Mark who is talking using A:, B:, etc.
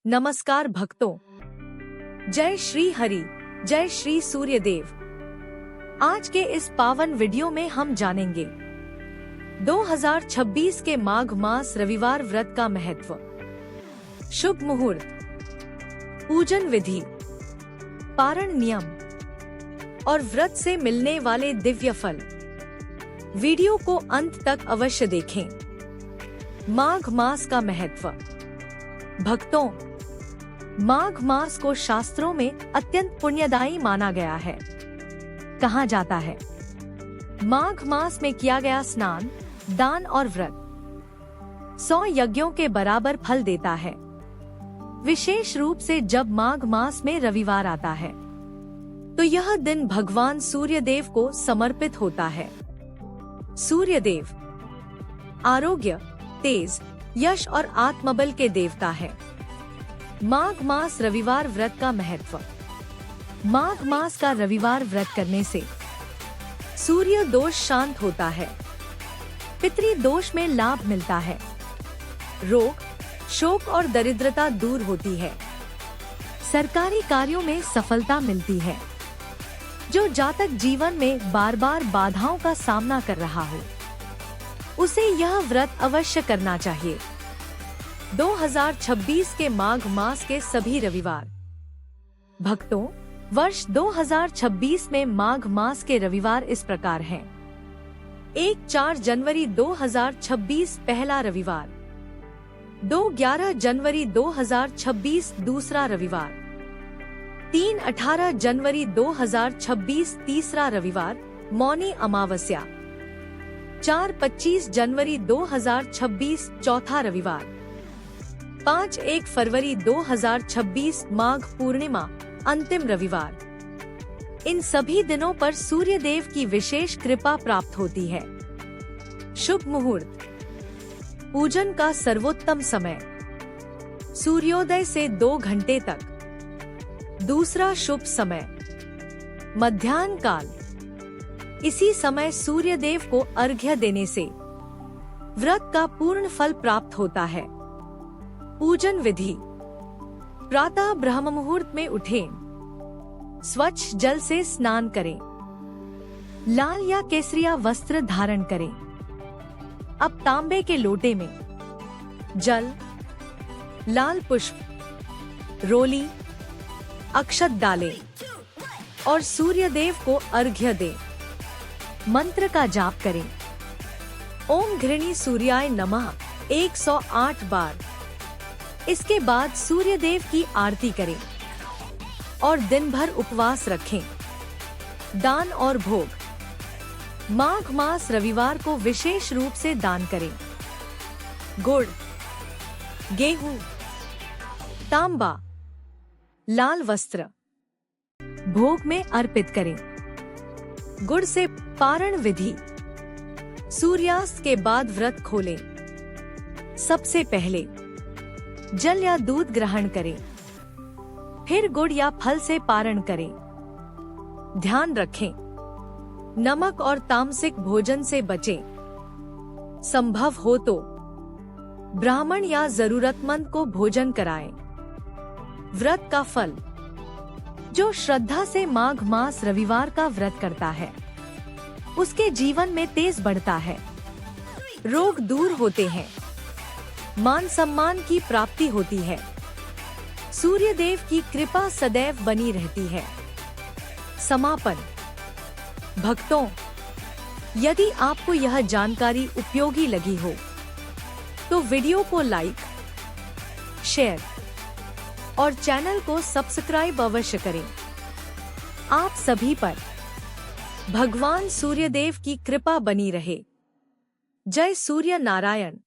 A: नमस्कार भक्तों, जय श्री हरि, जय श्री सूर्यदेव। आज के इस पावन वीडियो में हम जानेंगे 2026 के माघ मास रविवार व्रत का महत्व, शुभ मुहूर्त, पूजन विधि, पारण नियम और व्रत से मिलने वाले दिव्य फल। वीडियो को अंत तक अवश्य देखें। माघ मास का महत्व। भक्तों, माघ मास को शास्त्रों में अत्यंत पुण्यदायी माना गया है। कहा जाता है, माघ मास में किया गया स्नान, दान और व्रत 100 यज्ञों के बराबर फल देता है। विशेष रूप से जब माघ मास में रविवार आता है तो यह दिन भगवान सूर्यदेव को समर्पित होता है। सूर्यदेव आरोग्य, तेज, यश और आत्मबल के देवता है। माघ मास रविवार व्रत का महत्व। माघ मास का रविवार व्रत करने से सूर्य दोष शांत होता है, पितृ दोष में लाभ मिलता है, रोग, शोक और दरिद्रता दूर होती है, सरकारी कार्यों में सफलता मिलती है। जो जातक जीवन में बार बार बाधाओं का सामना कर रहा हो, उसे यह व्रत अवश्य करना चाहिए। 2026 के माघ मास के सभी रविवार। भक्तों, वर्ष 2026 में माघ मास के रविवार इस प्रकार हैं। 1-4 जनवरी 2026 पहला रविवार, 2-11 जनवरी 2026 दूसरा रविवार, 3-18 जनवरी 2026 तीसरा रविवार मौनी अमावस्या, 4-25 जनवरी 2026 चौथा रविवार, 5-1 फरवरी 2026 माघ पूर्णिमा अंतिम रविवार। इन सभी दिनों पर सूर्यदेव की विशेष कृपा प्राप्त होती है। शुभ मुहूर्त। पूजन का सर्वोत्तम समय सूर्योदय से 2 घंटे तक। दूसरा शुभ समय मध्याह्न काल। इसी समय सूर्यदेव को अर्घ्य देने से व्रत का पूर्ण फल प्राप्त होता है। पूजन विधि। प्रातः ब्रह्म मुहूर्त में उठें, स्वच्छ जल से स्नान करें, लाल या केसरिया वस्त्र धारण करें। अब तांबे के लोटे में जल, लाल पुष्प, रोली, अक्षत डालें और सूर्यदेव को अर्घ्य दें। मंत्र का जाप करें। ओम घृणी सूर्याय नमः 108 बार। इसके बाद सूर्यदेव की आरती करें और दिन भर उपवास रखें। दान और भोग। माघ मास रविवार को विशेष रूप से दान करें। गुड़, गेहूं, तांबा, लाल वस्त्र भोग में अर्पित करें। गुड़ से पारण विधि। सूर्यास्त के बाद व्रत खोलें। सबसे पहले जल या दूध ग्रहण करें, फिर गुड़ या फल से पारण करें। ध्यान रखें, नमक और तामसिक भोजन से बचें। संभव हो तो ब्राह्मण या जरूरतमंद को भोजन कराएं। व्रत का फल। जो श्रद्धा से माघ मास रविवार का व्रत करता है, उसके जीवन में तेज बढ़ता है, रोग दूर होते हैं, मान सम्मान की प्राप्ति होती है, सूर्यदेव की कृपा सदैव बनी रहती है। समापन। भक्तों, यदि आपको यह जानकारी उपयोगी लगी हो तो वीडियो को लाइक, शेयर और चैनल को सब्सक्राइब अवश्य करें। आप सभी पर भगवान सूर्यदेव की कृपा बनी रहे। जय सूर्य नारायण।